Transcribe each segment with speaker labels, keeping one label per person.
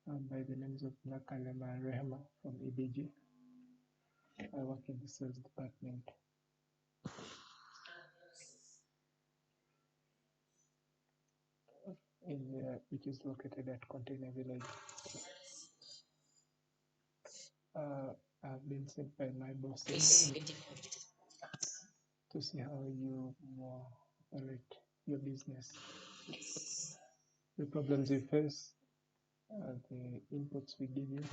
Speaker 1: By the names of Nakalema Rehema from EDG. I work in the sales department. Which is located at Container Village. I've been sent by my bosses to see how you operate your business, the problems you face, the inputs we give you,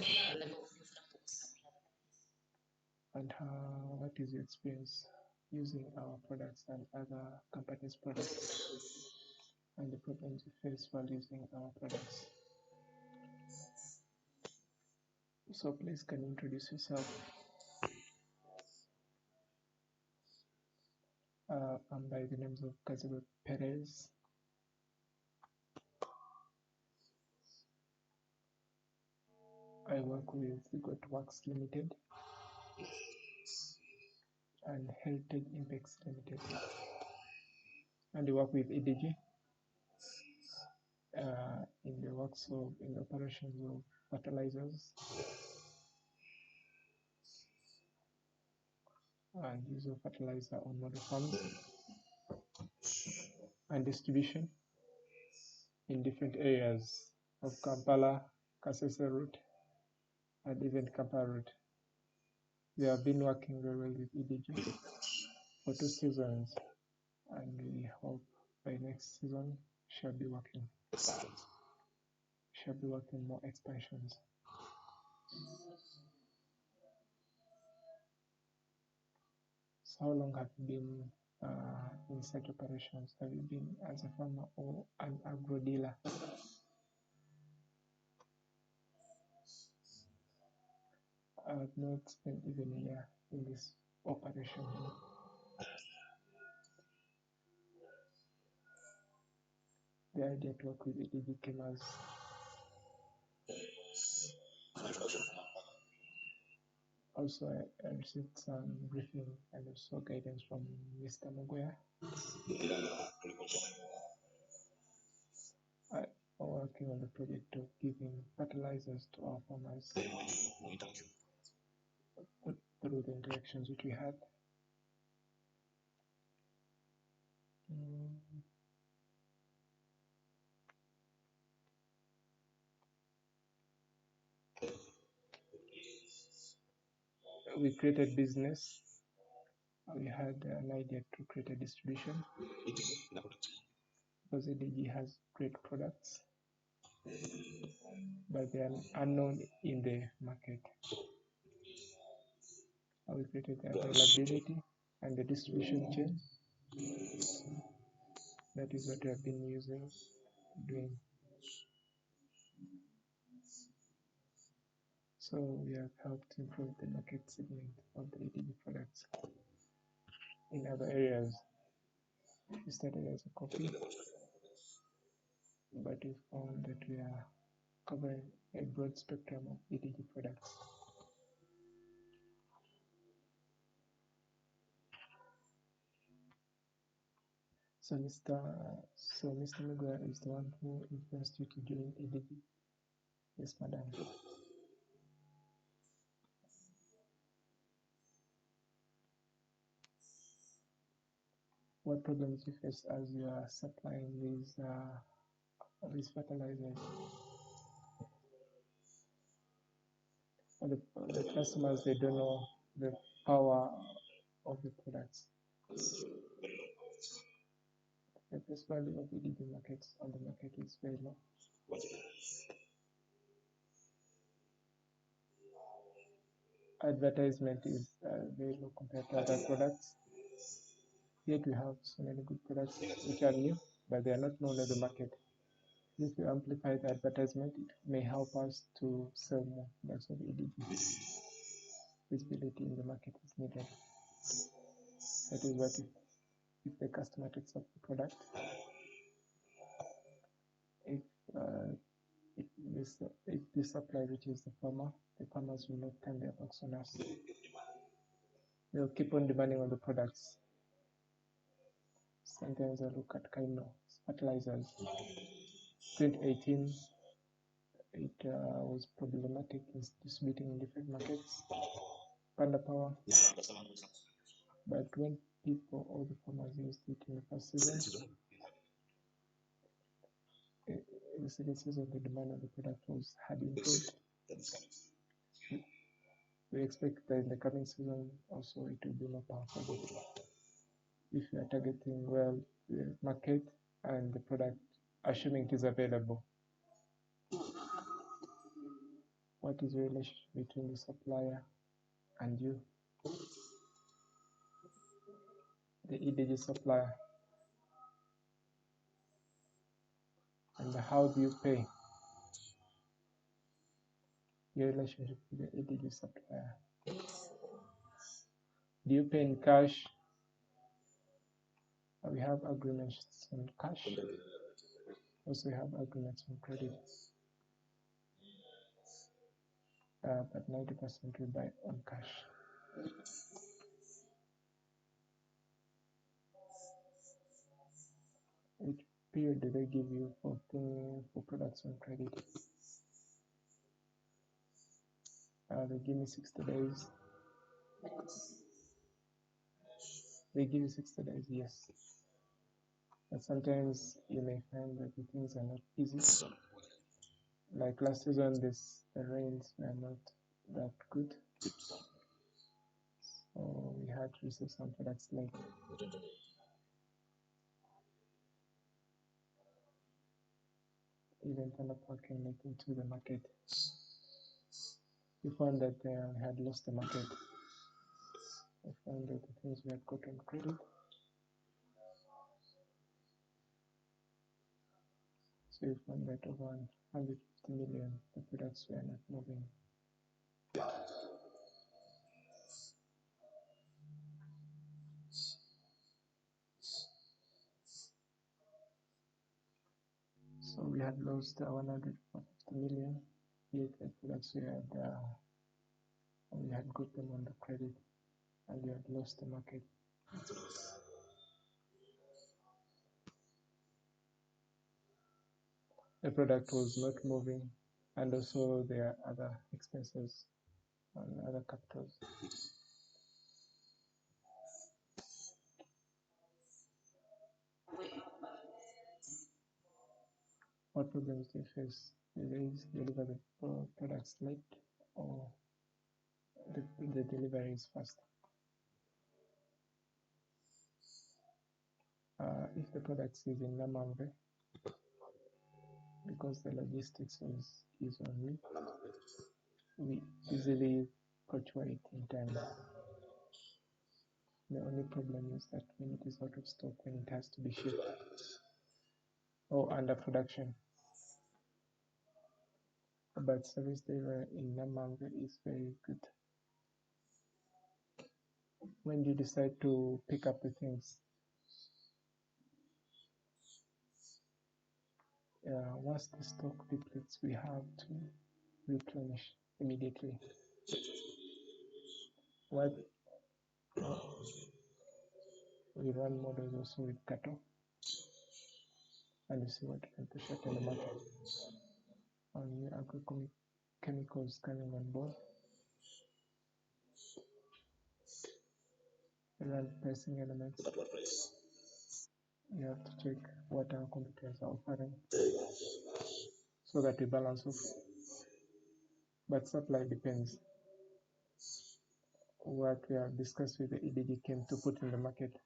Speaker 1: and what is your experience using our products and other companies' products, and the problems you face while using our products. So please, can you introduce yourself? I'm by the names of Perez. I work with Got Works Limited and Heritage Impex Limited, and I work with EDG in the operations of fertilizers and use of fertilizer on model farms and distribution in different areas of Kampala, Kasese route, and even Kampala route. We have been working very well with EDG for 2 seasons, and we hope by next season shall be working more expansions. So how long have you been in such operations? Have you been as a farmer or an agro dealer? I've not spent even a year in this operation. The idea to work with EDG came as also I received some briefing and also guidance from Mr. Mugoya. I working on the project of giving fertilizers to our farmers through the interactions which we had. We created business. We had an idea to create a distribution because EDG has great products, but they are unknown in the market. We created the availability and the distribution chain. That is what we have been doing. So we have helped improve the market segment of the EDG products in other areas. We started as a coffee, but we found that we are covering a broad spectrum of EDG products. So Mr. Mugua is the one who influenced you to join EDG. Yes, madam. What problems you face as you are supplying these fertilizers? The customers, they don't know the power of the products. The face value of EDG markets on the market is very low. Advertisement is very low compared to other products. Yet we have so many good products which are new, but they are not known in the market. If you amplify the advertisement, it may help us to sell more. That's what EDG. Visibility in the market is needed. That is what if the customer takes up the product, if the supplier reaches the farmers will not turn their backs on us. They'll keep on demanding on the products. Sometimes I look at Kaino fertilizers. 2018, it was problematic in distributing in different markets, under power. But when people, all the farmers used it in the first season, in the second season, the demand of the product had improved. We expect that in the coming season also it will be more powerful. If you are targeting well the market and the product, assuming it is available. What is the relationship between the supplier and you, the EDG supplier? And how do you pay your relationship with the EDG supplier? Do you pay in cash? We have agreements on cash. Also, we have agreements on credit. But 90% we buy on cash. Which period do they give you for products on credit? They give me 60 days. They give you 60 days, yes. But sometimes you may find that the things are not easy. Like last season, the rains were not that good. So we had to receive some products late. Even Thunder came late into the market. We found that we had lost the market. We found that the things we had got on credit. So we found that over 150 million, the products were not moving. So we had lost 150 million, yet the products we had got them on the credit, and we had lost the market. The product was not moving, and also there are other expenses and other capitals. What problems do you face? Do they deliver the products late, or the delivery is fast? If the product is in Namambe, because the logistics is on me, we easily procure it in time. The only problem is that when it is out of stock, when it has to be shipped, or under production. But service delivery in Namambe is very good. When you decide to pick up the things, once the stock depletes, we have to replenish immediately. What we run models also with cattle, and you see what we can push out in the market. On the agrochemicals coming on board, we run pricing elements. You have to check what our competitors are offering so that we balance off. But supply depends. What we have discussed with the EDG came to put in the market.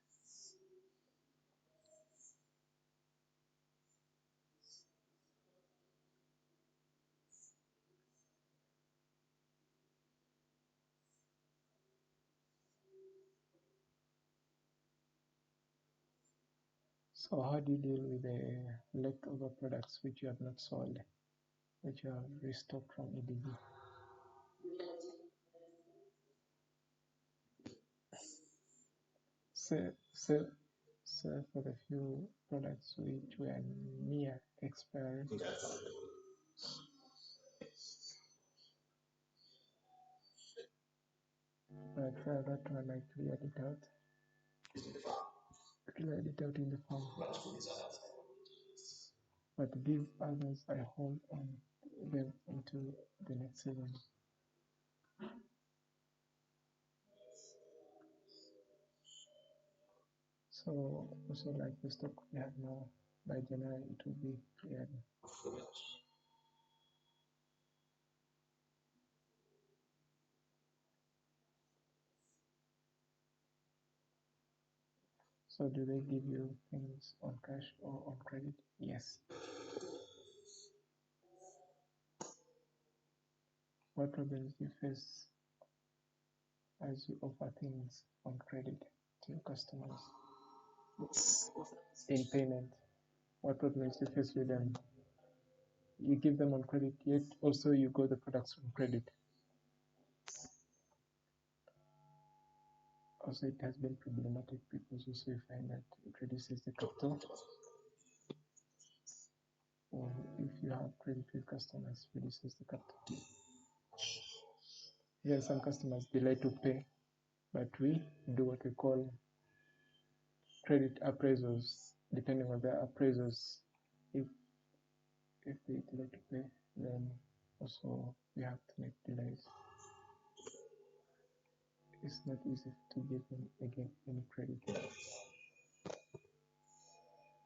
Speaker 1: So how do you deal with the leftover products which you have not sold, which you have restocked from EDG? So for the few products which were near expiry, but that one I cleared it out. Cleared it out in the farm. But these others I hold on them season. So also like the stock we have now, by January it will be cleared. So do they give you things on cash or on credit? Yes. What problems do you face as you offer things on credit to your customers in payment? What problems do you face with them? You give them on credit, yet also you got the products on credit. Also, it has been problematic because also you find that it reduces the capital. Or if you have credit with customers, it reduces the capital. Here, some customers delay to pay, but we do what we call credit appraisals, depending on their appraisals. If they delay to pay, then also we have to make delays. It's not easy to give them again any credit,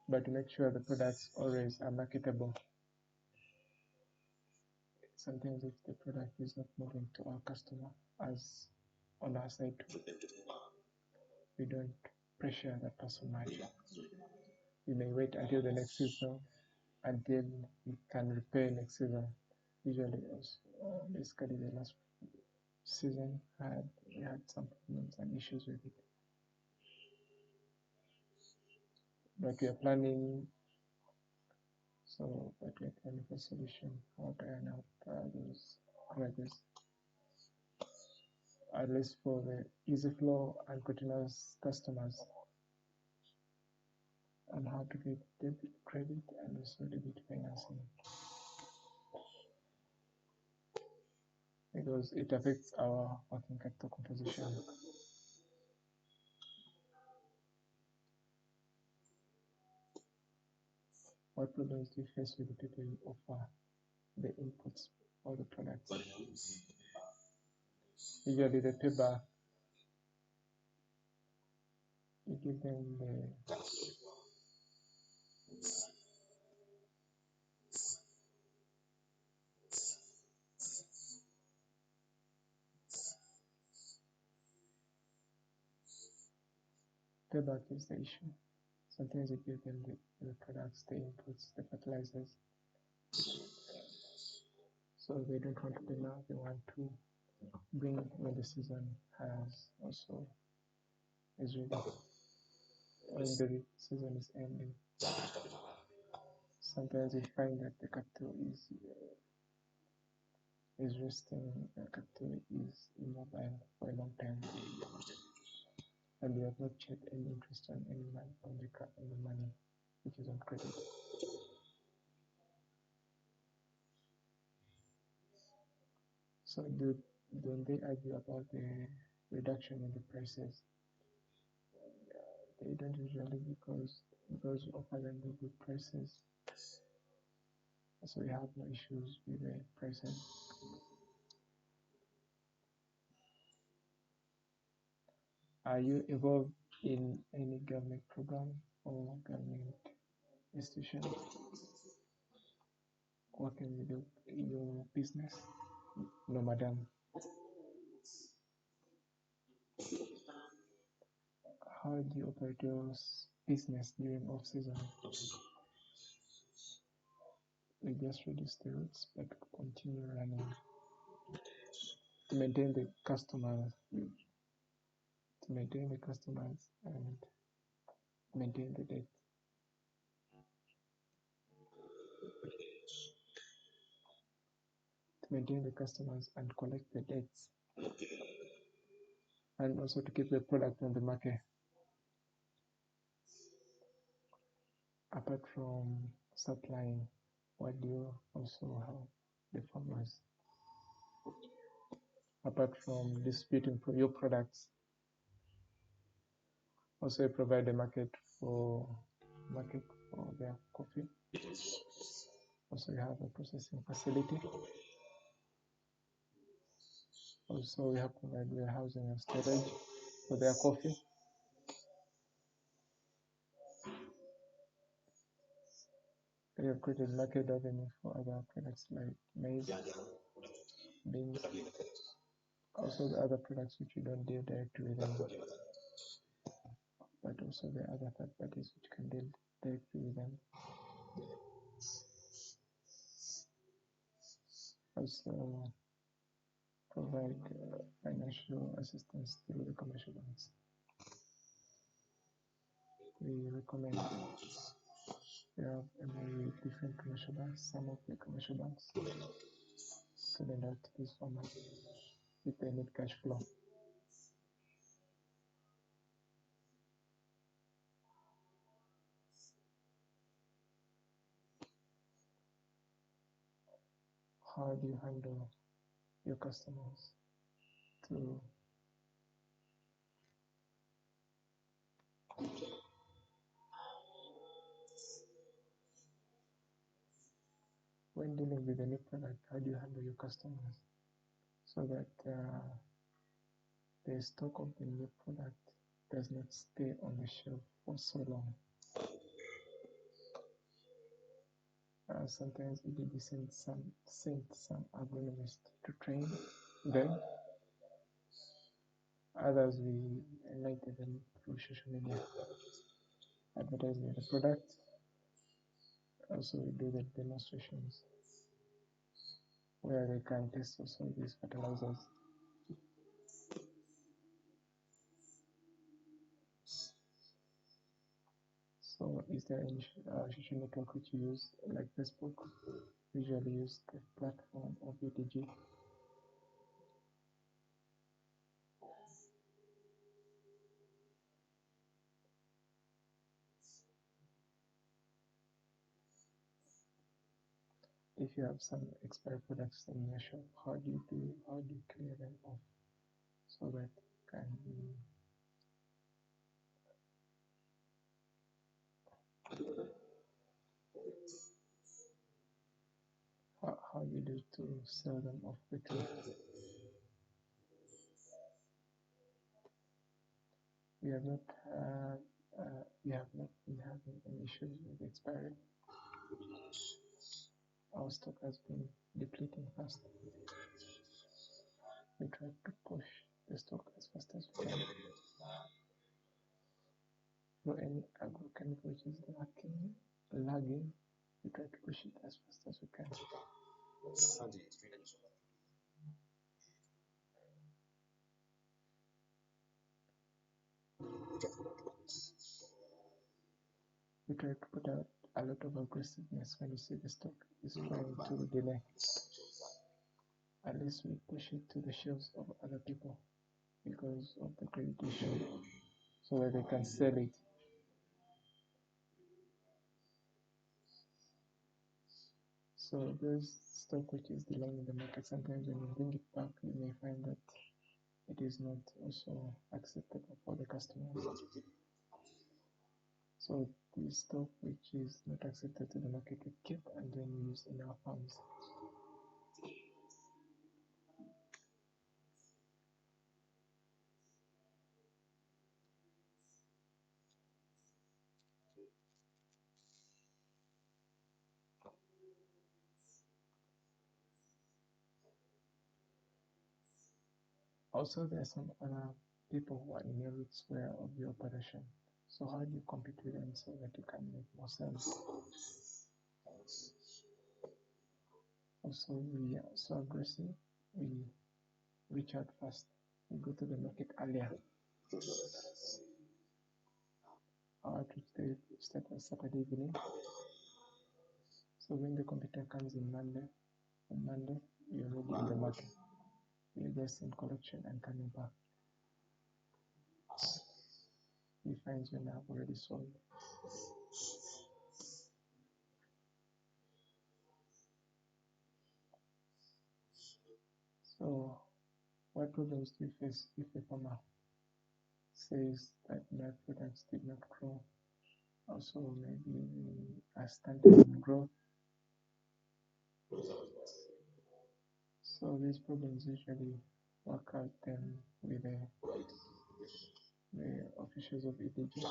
Speaker 1: but to make sure the products always are marketable. Sometimes if the product is not moving to our customer, as on our side, we don't pressure that person much. We may wait until the next season until we can repay next season. Usually, also, basically the last season we had some problems and issues with it. But we are planning, but we are planning for solution, how to iron out those grudges. At least for the easy flow and continuous customers, and how to get debit, credit, and also debit financing. Because it affects our working capital composition. What problems do you face with the people you offer the inputs or the products? Usually the payback, you give them the payback is the issue. Sometimes you give them the products, the inputs, the fertilizers. So they don't want to pay now, they want to bring when the season has also is ready. When the season is ending. Sometimes you find that the capital is resting, the capital is immobile for a long time, and you have not checked any interest on any money on the money which is on credit. So don't they argue about the reduction in the prices? They don't usually, because you offer them the good prices. So we have no issues with the prices. Are you involved in any government program or government institution working with your business? No, madam. How do you operate your business during off season? We just reduce the rates but continue running to maintain the customers, and maintain the debt. To maintain the customers and collect the debts, and also to keep the product on the market. Apart from supplying, what do you also help the farmers? Apart from distributing your products, also you provide a market for their coffee. Also you have a processing facility. Also, we have provided warehousing and storage for their coffee. We have created market avenue for other products like maize, beans, also the other products which we don't deal directly with them, but also the other third parties which can deal directly with them. Also provide financial assistance through the commercial banks. We recommend we have MOU with different commercial banks. Some of the commercial banks couldn't help this farmers if they need cash flow. How do you handle your customers to when dealing with a new product? How do you handle your customers so that the stock of the new product does not stay on the shelf for so long? Sometimes we send some agronomists to train them. Others we enlighten them through social media, advertising the product. Also, we do the demonstrations where they can test also these fertilizers. So, is there any social network which you use, like Facebook? Usually use the platform of UTG. If you have some expired products in your shop, how do you clear them off so that can be how you do to sell them off quickly? We have not been having any issues with expiry. Our stock has been depleting fast. We try to push the stock as fast as we can. For any agrochemical which is lagging, we try to push it as fast as we can. We try to put out a lot of aggressiveness when you see the stock is trying to delay. At least we push it to the shelves of other people because of the credit issue, so that they can sell it. So there's stock which is delaying in the market. Sometimes when you bring it back, you may find that it is not also acceptable for the customers. So the stock which is not accepted to the market, we keep and then use in our farms. Also, there are some other people who are in your square of the operation. So how do you compete with them so that you can make more sales? Also, we are so aggressive. We reach out fast. We go to the market earlier. Our outreach day starts on Saturday evening. So when the computer comes in on Monday, you're already in the market. You're just in collection and coming back. He finds when I've already sold. So what problems do you face if a farmer says that my products did not grow? Also, maybe are stunted in growth. So these problems usually work out them with the officials of EDG.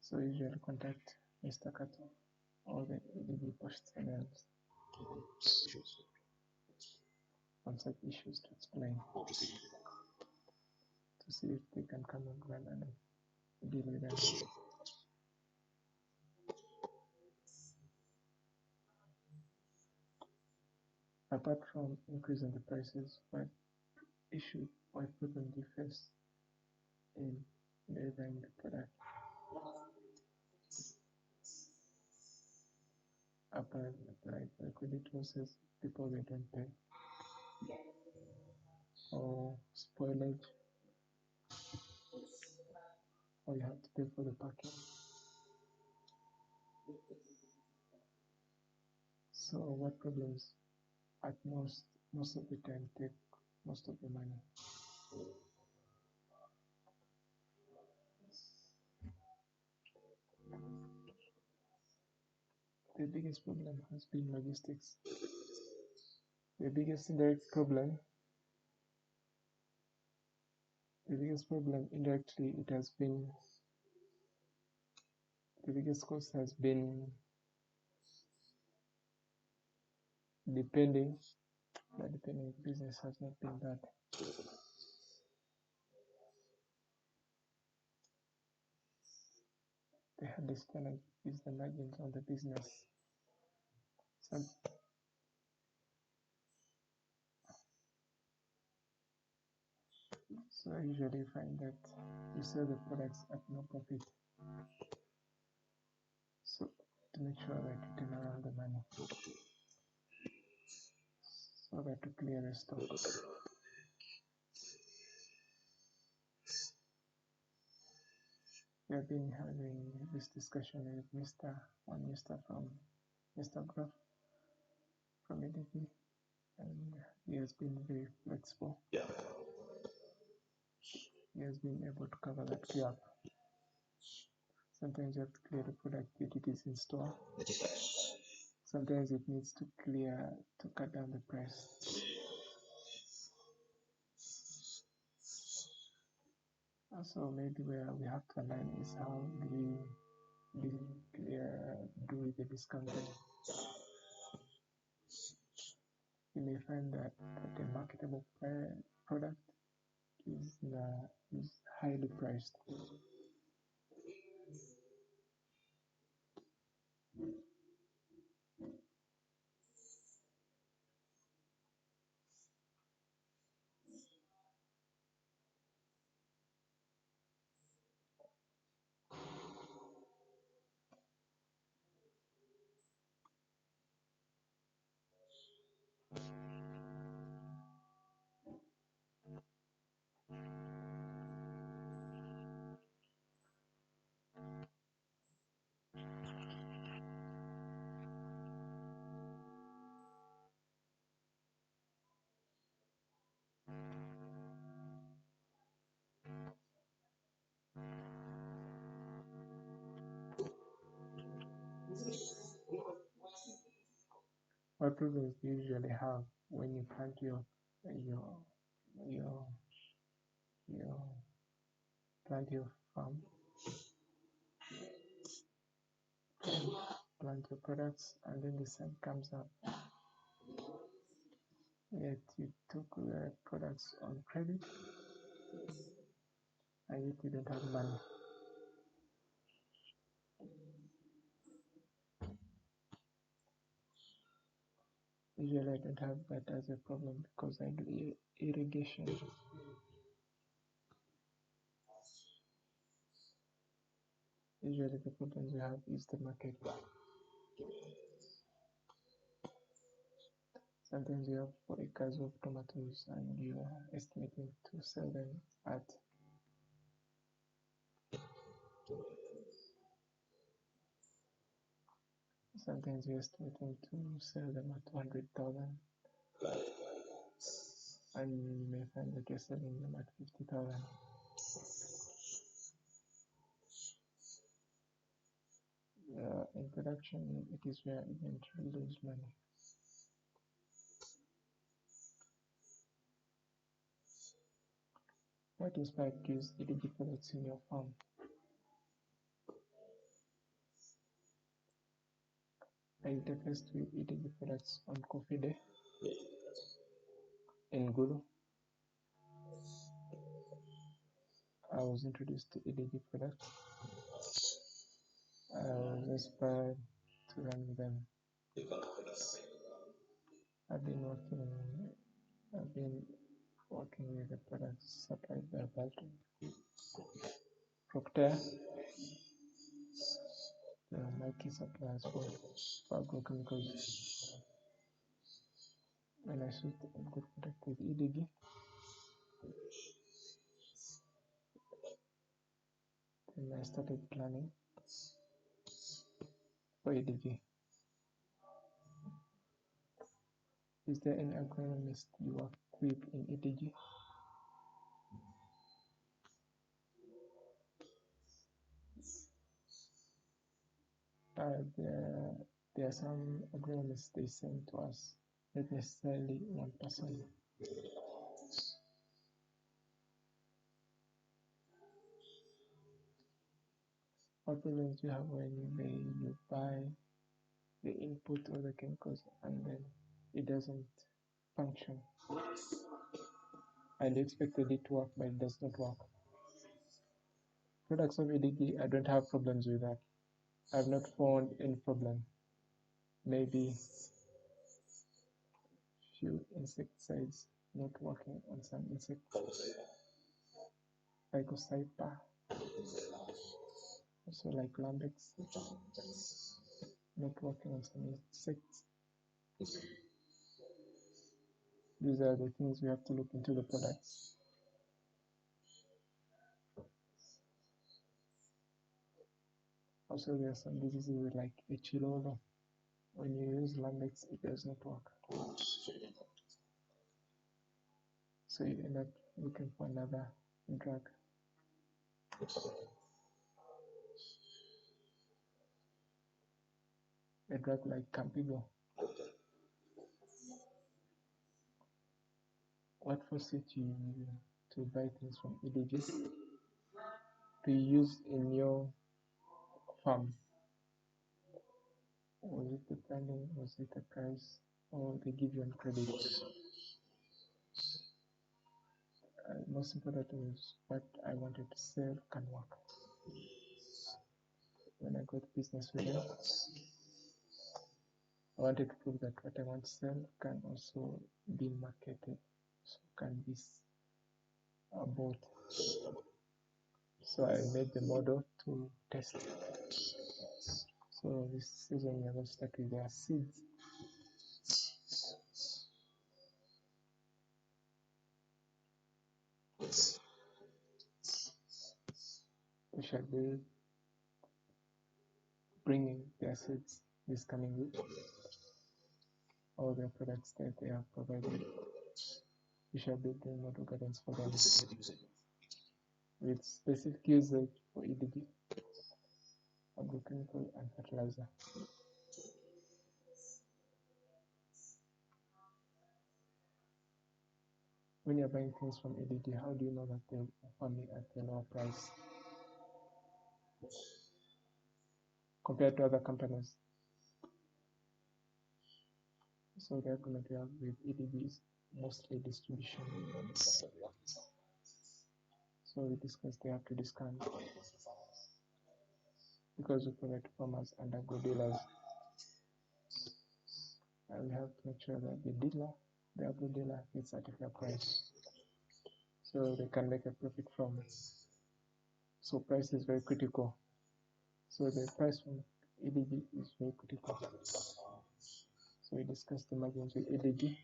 Speaker 1: So usually contact Mr. Kato or the EDG personnel on such issues to explain, to see if they can come on ground and deal with them. Apart from increasing the prices, what problem do you face in delivering the product? Apart like liquidity losses, people they don't pay, or spoilage, or you have to pay for the packing. So what problems at most of the time take most of the money? The biggest problem has been logistics. The biggest indirect problem, indirectly, it has been the biggest cost has been depending, but depending business has not been that. The hardest challenge is the margins on the business. So I usually find that you sell the products at no profit. So to make sure that you turn around the money, so that to clear the stock. We have been having this discussion with Mr. Graf from EDP, and he has been very flexible. Yeah. He has been able to cover that gap. Sometimes you have to clear the product that it is in store. Sometimes it needs to cut down the price. Also, maybe where we have to learn is how do the discounting. You may find that the marketable product is highly priced. What problems do you usually have when you plant your farm, plant your products, and then the sun comes up? Yet you took the products on credit, and yet you don't have money. Usually I don't have that as a problem because I do irrigation. Usually the problems you have is the market. Sometimes you have 4 acres of tomatoes and you are estimating to sell them at sometimes you're estimating to sell them at 200,000, and you may find that you're selling them at 50,000. In production, it is where you eventually lose money. What inspired you to use EDG products in your farm? I interfaced with EDG products on Coffee Day in Gulu. I was introduced to EDG products. I was inspired to run with them. I've been working with the products supplied by Baltic, Procter. They are my key suppliers for agrochemicals. When I switched to good product with EDG, then I started planning for EDG. Is there any agronomist you work with in EDG? There are some agronomists they send to us, not necessarily one person. What problems do you have when you buy the input or the chemicals and then it doesn't function? And you expected it to work, but it does not work. Products of EDG, I don't have problems with that. I've not found any problem. Maybe few insecticides not working on some insects. Phycocyper, also like Lambex, not working on some insects. These are the things we have to look into the products. Also, there are some diseases like Echilolo. When you use Lambex, it does not work. So you end up looking for another drug. A drug like Campigo. What forces you to buy things from EDG to use in your farm? Was it the planning? Was it the price? Or they give you on credit? Most important was what I wanted to sell can work. When I got business with them, I wanted to prove that what I want to sell can also be marketed, so can be bought. So I made the model to test it. So this season we are going to start with their seeds. We shall be bringing their seeds this coming week. All their products that they have provided. We shall be doing model gardens for them with specific usage for EDG, agrochemical, and fertilizer. When you're buying things from EDG, how do you know that they'll offer me at a lower price compared to other companies? So the argument we have with EDG is mostly distribution. So we discussed they have to discount because we provide farmers and agro dealers. And we have to make sure that the agro dealer gets at a fair price, so they can make a profit from it. So price is very critical. So the price from EDG is very critical. So we discussed the margins with EDG.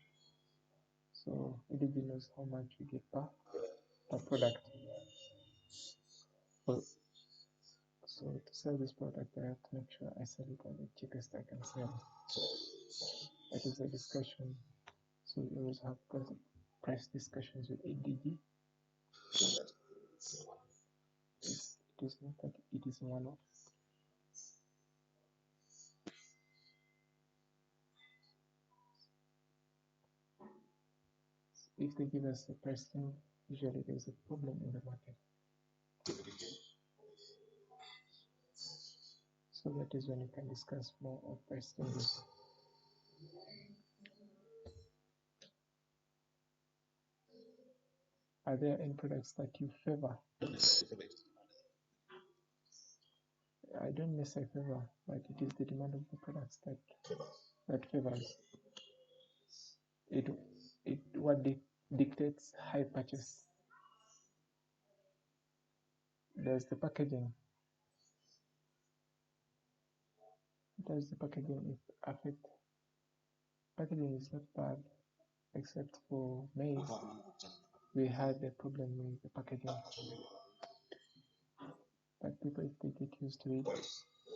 Speaker 1: So EDG knows how much we get per product. So to sell this product, I have to make sure I sell it at the cheapest I can sell. That is a discussion. So we always have price discussions with EDG. It is not that it is one-off. If they give us a pricing usually there's a problem in the market. So that is when you can discuss more of price changes. Are there any products that you favor? I don't necessarily favor, but it is the demand of the products that favors it. What dictates high purchase. Does the packaging affect? Packaging is not bad, except for maize. We had a problem with the packaging, but people, if they get used to it,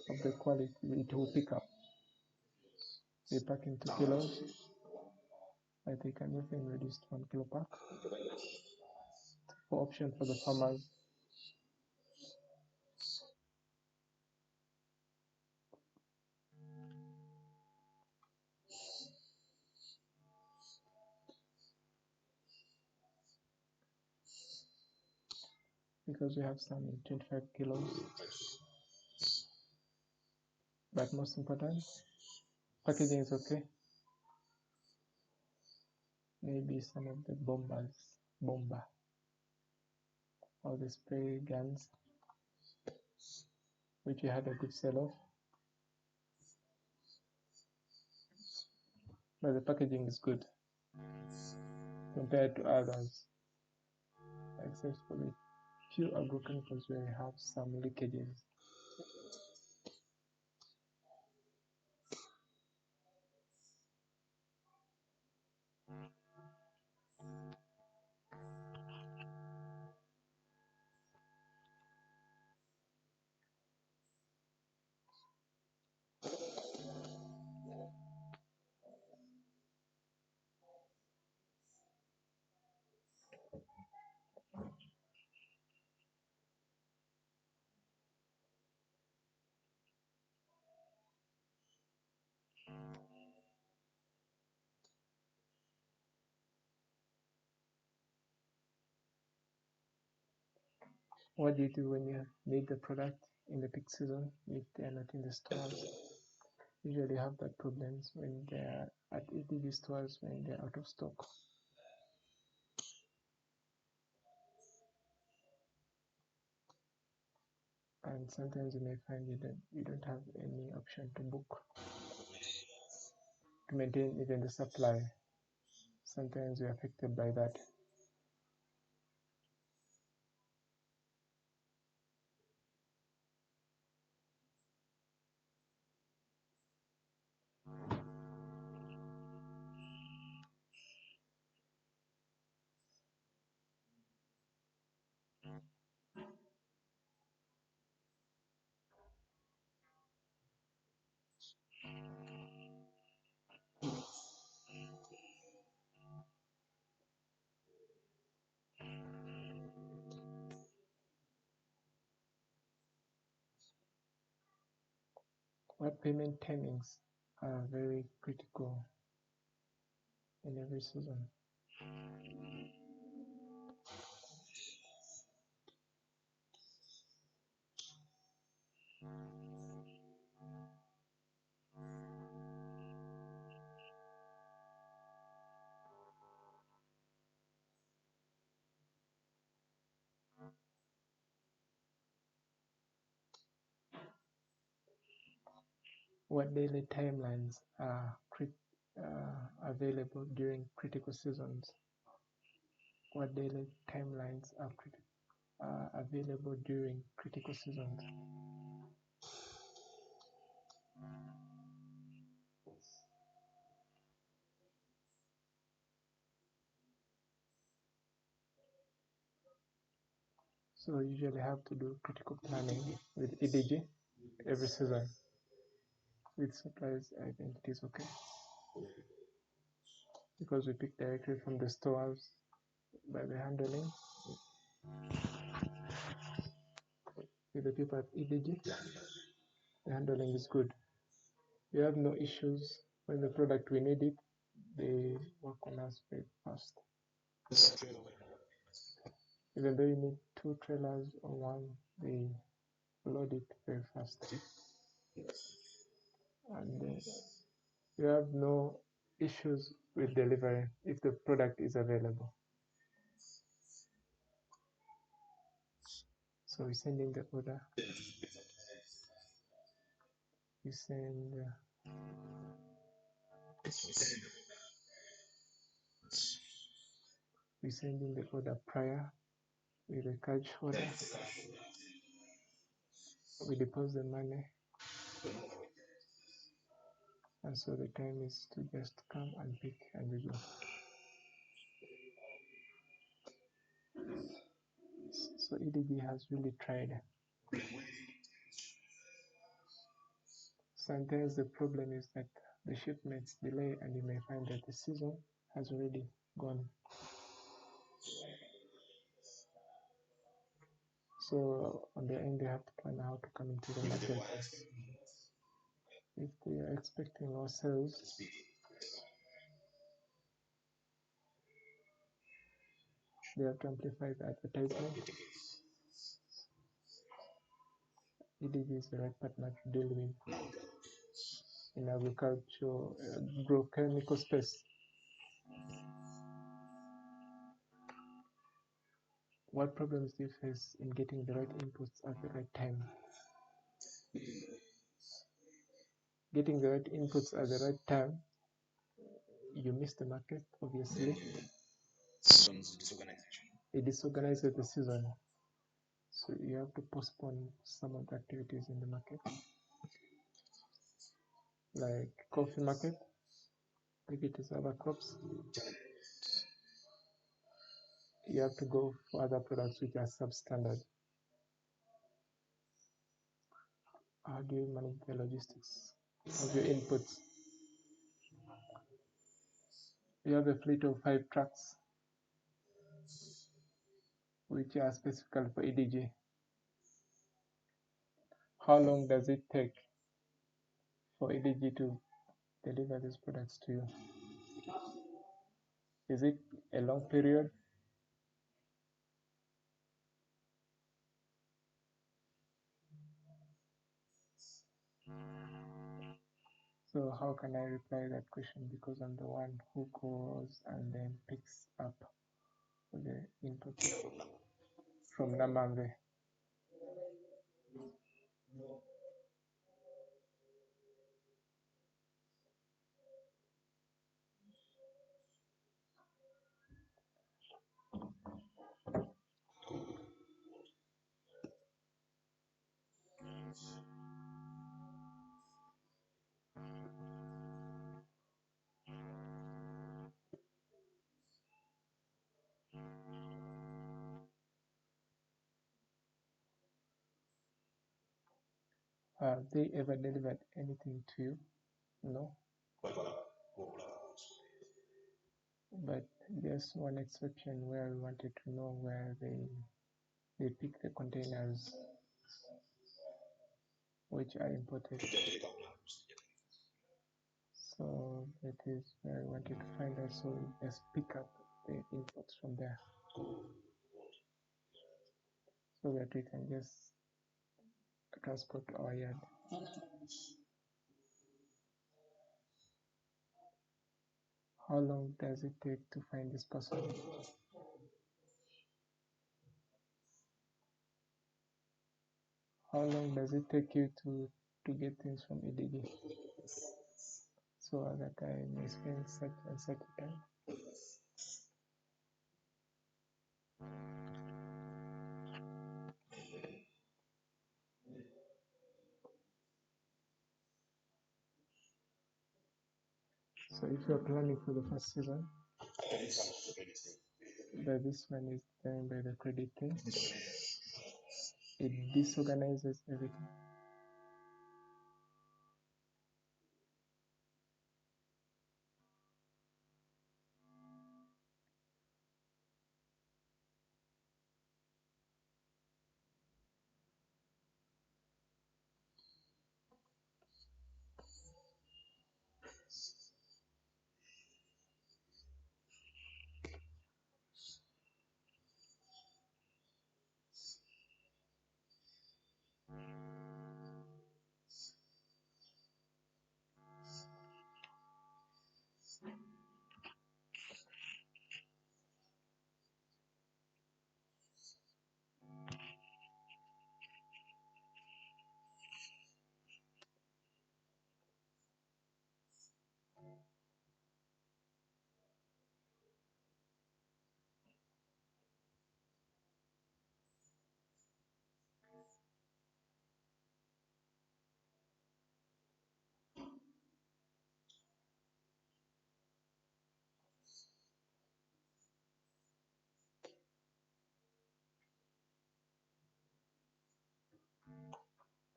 Speaker 1: of the quality, it will pick up. They pack in 2 kilos, but they can even reduce to 1 kilo pack. For option for the farmers, because we have some in 25 kilos. But most important, packaging is okay. Maybe some of the bomba, or the spray guns, which we had a good sell off. But the packaging is good compared to others, except for the few agrochemicals where we have some leakages. What do you do when you need the product in the peak season if they are not in the stores? Usually have that problems when they are at EDG stores when they're out of stock. And sometimes you may find you don't have any option to book to maintain even the supply. Sometimes you're affected by that. What payment timings are very critical in every season? What daily timelines are available during critical seasons? What daily timelines are available during critical seasons? So we usually have to do critical planning with EDG every season. With supplies, I think it is okay because we pick directly from the stores by the handling. With the people at EDG, the handling is good. We have no issues when the product we need it. They work on us very fast. Even though you need 2 trailers or one, they load it very fast. And you have no issues with delivery if the product is available. So we send in the order. We send in the order prior. We recache order. We deposit the money. And so the time is to just come and pick and we go. So EDG has really tried. Sometimes the problem is that the shipments delay and you may find that the season has already gone. So on the end, they have to plan how to come into the market. If they are expecting low sales, they have to amplify the advertisement. EDG is the right partner to deal with in agricultural agrochemical space. What problems do you face in getting the right inputs at the right time? Getting the right inputs at the right time, you miss the market, obviously. It disorganizes the season. So you have to postpone some of the activities in the market. Like coffee market, if it is other crops, you have to go for other products which are substandard. How do you manage the logistics of your inputs? You have a fleet of 5 trucks which are specifically for EDG. How long does it take for EDG to deliver these products to you? Is it a long period? So how can I reply that question? Because I'm the one who goes and then picks up the input from Namambe. Have they ever delivered anything to you? No. But there's one exception where we wanted to know where they pick the containers which are imported. So that is where we wanted to find out. So we just pick up the imports from there, so that we can just transport to our yard. How long does it take to find this person? How long does it take you to get things from EDG? So that I may spend such and such a time. So if you're planning for the first season, that this one is done by the credit thing, it disorganizes everything.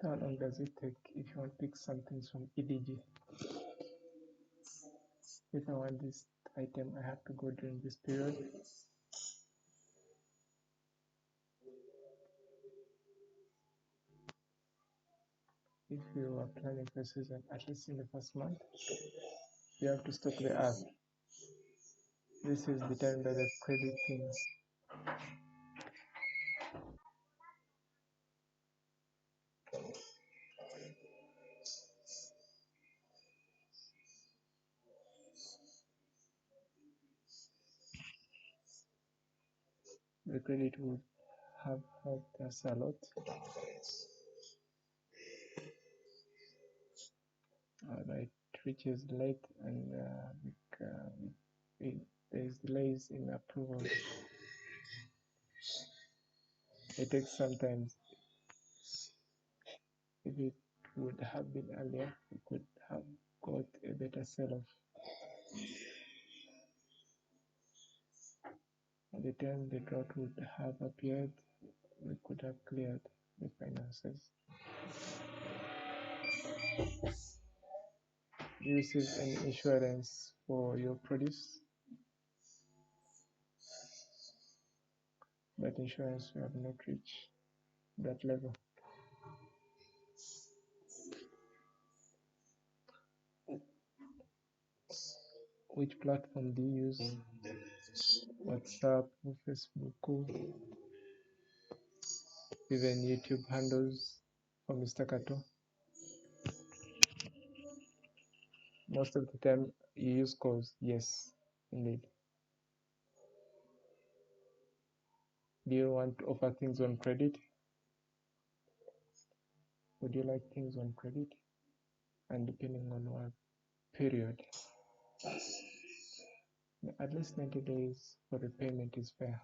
Speaker 1: How long does it take if you want to pick something from EDG? If I want this item, I have to go during this period. If you are planning for a season, at least in the first month, you have to stock the app. This is determined by the credit thing. The credit would have helped us a lot. It reaches late and there's delays in approval. It takes some time. If it would have been earlier, we could have got a better sell-off. At the time the drought would have appeared, we could have cleared the finances. Do you receive any insurance for your produce? But insurance we have not reached that level. Which platform do you use? WhatsApp, Facebook, even YouTube handles for Mr. Kato? Most of the time you use calls. Yes, indeed. Do you want to offer things on credit? Would you like things on credit? And depending on what period, at least 90 days for repayment is fair.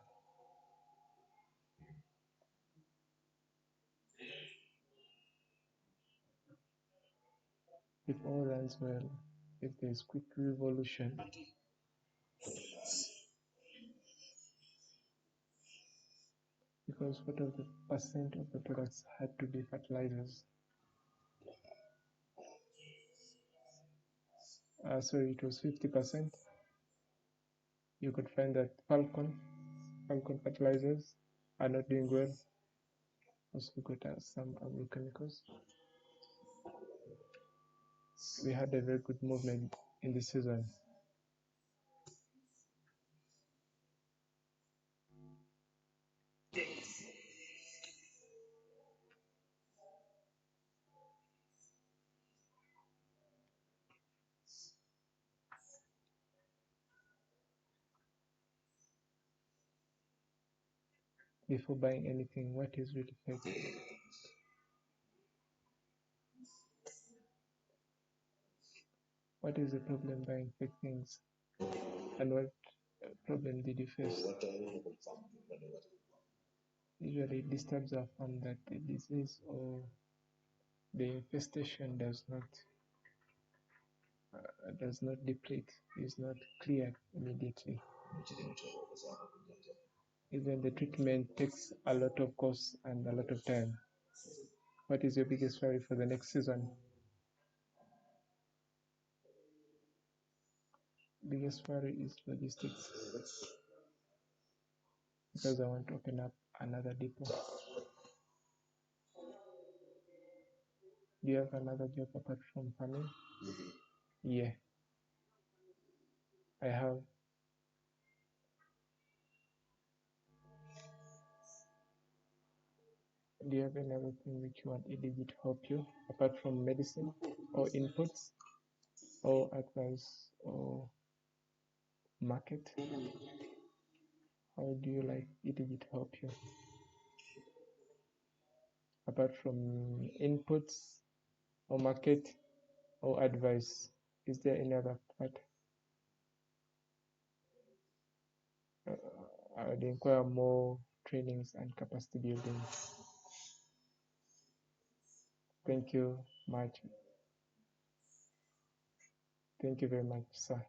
Speaker 1: If all runs well, if there is quick revolution, because what of the percent of the products had to be fertilizers? Sorry, it was 50%. You could find that Falcon fertilizers are not doing well. Also got some agrochemicals. We had a very good movement in the season. Before buying anything, what is really fake? What is the problem buying fake things? And what problem did you face? Usually it disturbs our farm that the disease or the infestation does not deplete, is not cleared immediately. Even the treatment takes a lot of cost and a lot of time. What is your biggest worry for the next season? Biggest worry is logistics, because I want to open up another depot. Do you have another job apart from farming? Yeah, I have. Do you have another thing which you want EDG to help you apart from medicine or inputs or advice or market? How do you like EDG to help you apart from inputs or market or advice? Is there any other part? I would inquire more trainings and capacity building. Thank you much. Thank you very much, sir.